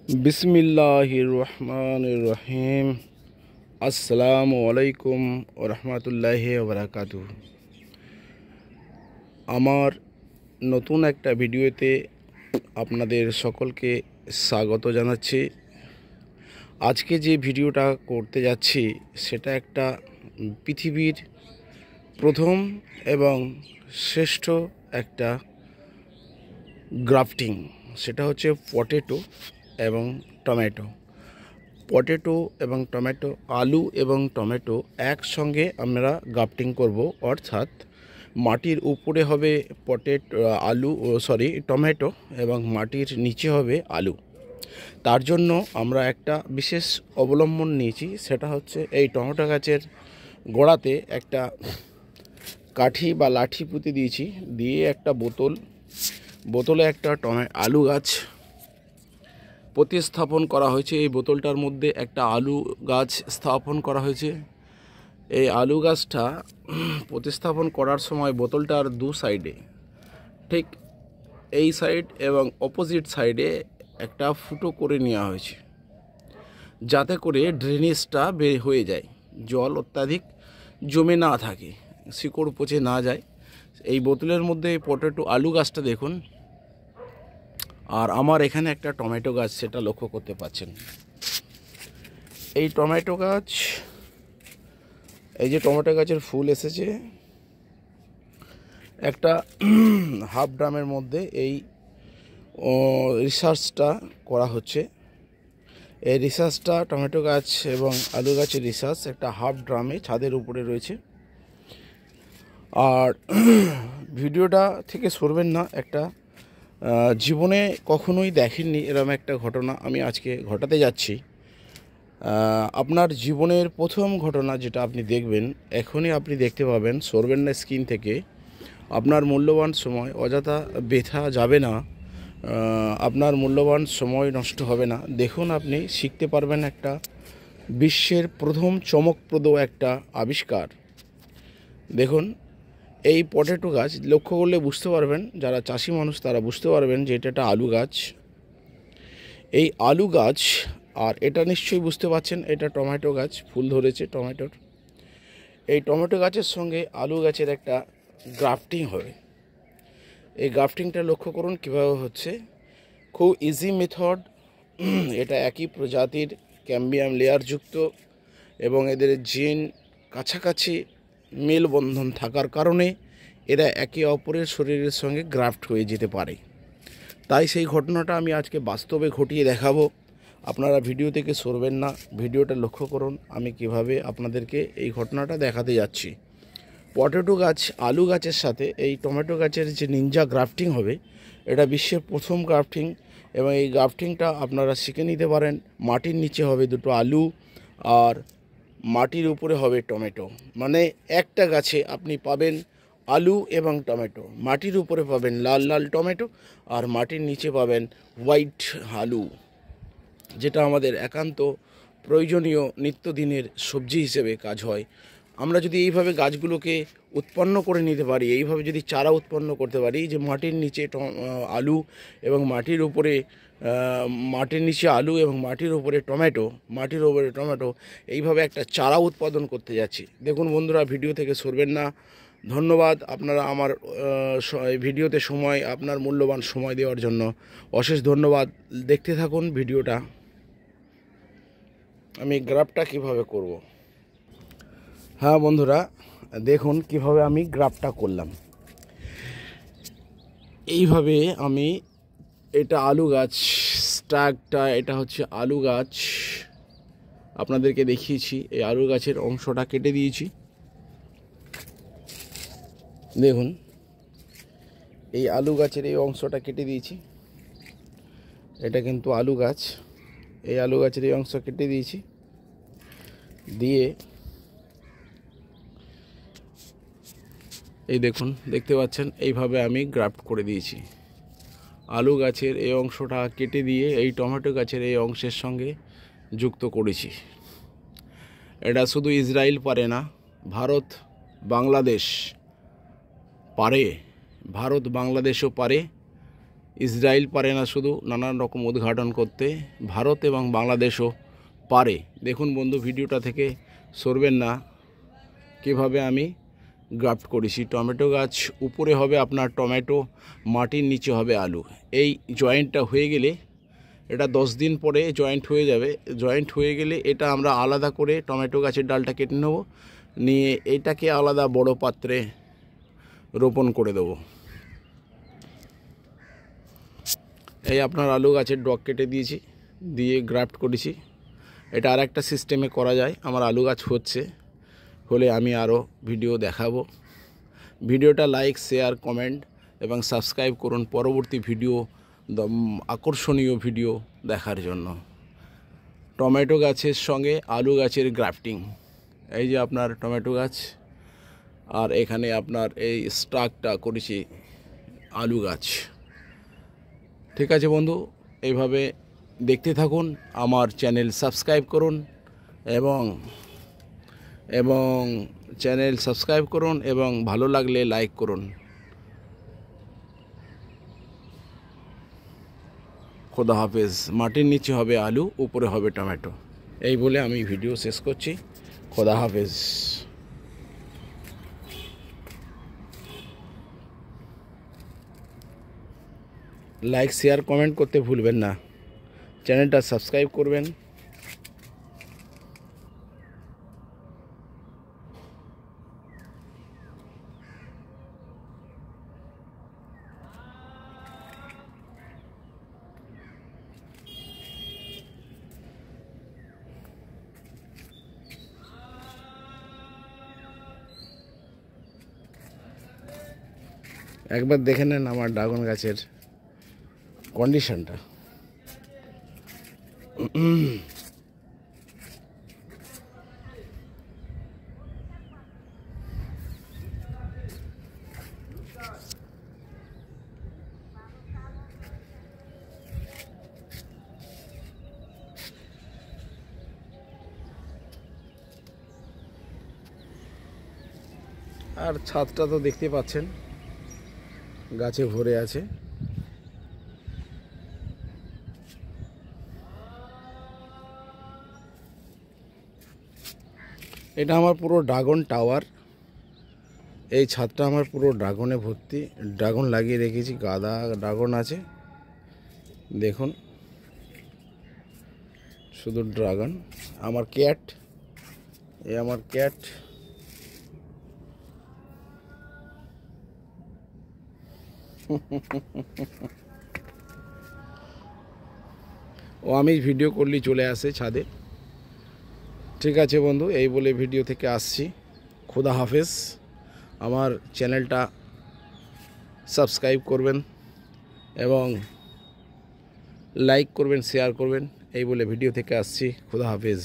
बिस्मिल्लाहिर रहमानिर रहीम। अस्सलामु आलैकुम व रहमतुल्लाहि व बाराकातुहू। আমার নতুন একটা ভিডিওতে আপনাদের সকলকে স্বাগত জানাচ্ছি। আজকে যে ভিডিওটা করতে যাচ্ছি সেটা একটা পৃথিবীর প্রথম এবং শ্রেষ্ঠ একটা গ্রাফটিং। সেটা হচ্ছে পটেটো এবং টমেটো। পটেটো এবং টমেটো, আলু এবং টমেটো একসঙ্গে আমরা গ্রাফটিং করব, অর্থাৎ মাটির উপরে হবে টমেটো এবং মাটির নিচে হবে আলু। তার জন্য আমরা একটা বিশেষ অবলম্বন নিয়েছি, সেটা হচ্ছে এই টমেটো গাছের গোড়াতে একটা কাঠি বা লাঠি পুঁতে দিয়েছি, দিয়ে একটা বোতলে একটা আলু গাছ প্রতিস্থাপন করা হয়েছে। এই বোতলটার মধ্যে একটা আলু গাছ স্থাপন করা হয়েছে। এই আলু গাছটা প্রতিস্থাপন করার সময় বোতলটার দু সাইডে, ঠিক এই সাইড এবং অপোজিট সাইডে একটা ফুটো করে নেওয়া হয়েছে, যাতে করে ড্রেনেজটা বের হয়ে যায়, জল অত্যাধিক জমে না থাকে, শিকড় পচে না যায়। এই বোতলের মধ্যে পটেটো আলু গাছটা দেখুন, আর আমার এখানে একটা টমেটো গাছ, সেটা লক্ষ্য করতে পাচ্ছেন। এই টমেটো গাছ, এই যে টমেটো গাছের ফুল এসেছে, একটা হাফ ড্রামের মধ্যে এই রিসার্চটা করা হচ্ছে। এই রিসার্চটা টমেটো গাছ এবং আলু গাছের রিসার্চ একটা হাফ ড্রামে ছাদের উপরে রয়েছে। আর ভিডিওটা থেকে সরবেন না, একটা জীবনে কখনোই দেখেননি এরকম একটা ঘটনা আমি আজকে ঘটাতে যাচ্ছি। আপনার জীবনের প্রথম ঘটনা যেটা আপনি দেখবেন, এখনই আপনি দেখতে পাবেন, সরবেন না স্ক্রিন থেকে। আপনার মূল্যবান সময় অযথা বৃথা যাবে না, আপনার মূল্যবান সময় নষ্ট হবে না। দেখুন, আপনি শিখতে পারবেন একটা বিশ্বের প্রথম চমকপ্রদ একটা আবিষ্কার। দেখুন, এই পটেটো গাছ লক্ষ্য করলে বুঝতে পারবেন, যারা চাষি মানুষ তারা বুঝতে পারবেন যে এটা একটা আলু গাছ। এই আলু গাছ, আর এটা নিশ্চয়ই বুঝতে পারছেন এটা টমেটো গাছ, ফুল ধরেছে টমেটোর। এই টমেটো গাছের সঙ্গে আলু গাছের একটা গ্রাফটিং হবে। এই গ্রাফটিংটা লক্ষ্য করুন কীভাবে হচ্ছে, খুব ইজি মেথড। এটা একই প্রজাতির ক্যাম্বিয়াম লেয়ারযুক্ত এবং এদের জিন কাছাকাছি মেলবন্ধন থাকার কারণে এরা একে অপরের শরীরের সঙ্গে গ্রাফট হয়ে যেতে পারে। তাই সেই ঘটনাটা আমি আজকে বাস্তবে ঘটিয়ে দেখাবো। আপনারা ভিডিও থেকে সরবেন না, ভিডিওটা লক্ষ্য করুন আমি কিভাবে আপনাদেরকে এই ঘটনাটা দেখাতে যাচ্ছি। পটেটো গাছ আলু গাছের সাথে এই টমেটো গাছের যে নিনজা গ্রাফটিং হবে, এটা বিশ্বের প্রথম গ্রাফটিং। এবং এই গ্রাফটিংটা আপনারা শিখে নিতে পারেন। মাটির নিচে হবে দুটো আলু, আর মাটির উপরে হবে টমেটো। মানে একটা গাছে আপনি পাবেন আলু এবং টমেটো, মাটির উপরে পাবেন লাল লাল টমেটো, আর মাটির নিচে পাবেন হোয়াইট আলু, যেটা আমাদের একান্ত প্রয়োজনীয় নিত্যদিনের সবজি হিসেবে কাজ হয়। আমরা যদি এইভাবে গাছগুলোকে উৎপন্ন করে নিতে পারি, এইভাবে যদি চারা উৎপন্ন করতে পারি, যে মাটির নিচে আলু এবং মাটির নিচে আলু এবং মাটির উপরে টমেটো, এইভাবে একটা চারা উৎপাদন করতে যাচ্ছি। দেখুন বন্ধুরা, ভিডিও থেকে সরবেন না। ধন্যবাদ আপনারা আমার ভিডিওতে আপনার মূল্যবান সময় দেওয়ার জন্য অশেষ ধন্যবাদ। দেখতে থাকুন ভিডিওটা, আমি গ্রাফটা কিভাবে করব। হ্যাঁ বন্ধুরা, দেখুন কিভাবে আমি গ্রাফটা করলাম। এইভাবে আমি, এটা আলু গাছ স্ট্যাকটা, এটা হচ্ছে আলু গাছ, আপনাদেরকে দেখিয়েছি। এই আলু গাছের অংশটা কেটে দিয়েছি। দেখুন, এই আলু গাছের এই অংশটা কেটে দিয়েছি। এটা কিন্তু আলু গাছ, এই আলু গাছের এই অংশ কেটে দিয়েছি, দিয়ে এই দেখুন, দেখতে পাচ্ছেন এইভাবে আমি গ্রাফট করে দিয়েছি। আলু গাছের এই অংশটা কেটে দিয়ে এই টমেটো গাছের এই অংশের সঙ্গে যুক্ত করেছি। এটা শুধু ইসরায়েল পারে না, ভারত বাংলাদেশও পারে। ইসরায়েল পারে না শুধু, নানান রকম উদ্ঘাটন করতে ভারত এবং বাংলাদেশও পারে। দেখুন বন্ধু, ভিডিওটা থেকে সরবেন না কীভাবে আমি গ্রাফট করেছি। টমেটো গাছ উপরে হবে আপনার টমেটো, মাটির নিচে হবে আলু। এই জয়েন্টটা হয়ে গেলে, এটা 10 দিন পরে জয়েন্ট হয়ে যাবে। জয়েন্ট হয়ে গেলে এটা আমরা আলাদা করে টমেটো গাছের ডালটা কেটে নেব, নিয়ে এটাকে আলাদা বড় পাত্রে রোপণ করে দেব। এই আপনার আলু গাছের ডগ কেটে দিয়েছি, দিয়ে গ্রাফট করেছি। এটা আর একটা সিস্টেমে করা যায়। আমার আলু গাছ হলে আমি আরও ভিডিও দেখাবো। ভিডিওটা লাইক, শেয়ার, কমেন্ট এবং সাবস্ক্রাইব করুন পরবর্তী ভিডিও, আকর্ষণীয় ভিডিও দেখার জন্য। টমেটো গাছের সঙ্গে আলু গাছের গ্রাফটিং। এই যে আপনার টমেটো গাছ, আর এখানে আপনার এই স্টাকটা করেছি আলু গাছ। ঠিক আছে বন্ধু, এইভাবে দেখতে থাকুন। আমার চ্যানেল সাবস্ক্রাইব করুন এবং চ্যানেল সাবস্ক্রাইব করুন এবং ভালো লাগলে লাইক করুন। খোদা হাফেজ। মাটির নিচে হবে আলু, উপরে হবে টমেটো। এই বলে আমি ভিডিও শেষ করছি। খোদা হাফেজ। লাইক, শেয়ার, কমেন্ট করতে ভুলবেন না। চ্যানেলটা সাবস্ক্রাইব করবেন। একবার দেখে নেন আমার ড্রাগন গাছের কন্ডিশনটা। আর ছাদটা তো দেখতে পাচ্ছেন গাছে ভরে আছে। এটা আমার পুরো ড্রাগন টাওয়ার। এই ছাদটা আমার পুরো ড্রাগনে ভর্তি। ড্রাগন লাগিয়ে রেখেছি, গাদা ড্রাগন আছে দেখুন, শুধু ড্রাগন। আমার ক্যাট, এ আমার ক্যাট। ও আমি ভিডিও করলেই চলে আসে ছাদে। ঠিক আছে বন্ধু, এই বলে ভিডিও থেকে আসছি। খোদা হাফেজ। আমার চ্যানেলটা সাবস্ক্রাইব করবেন এবং লাইক করবেন, শেয়ার করবেন। এই বলে ভিডিও থেকে আসছি। খোদা হাফেজ।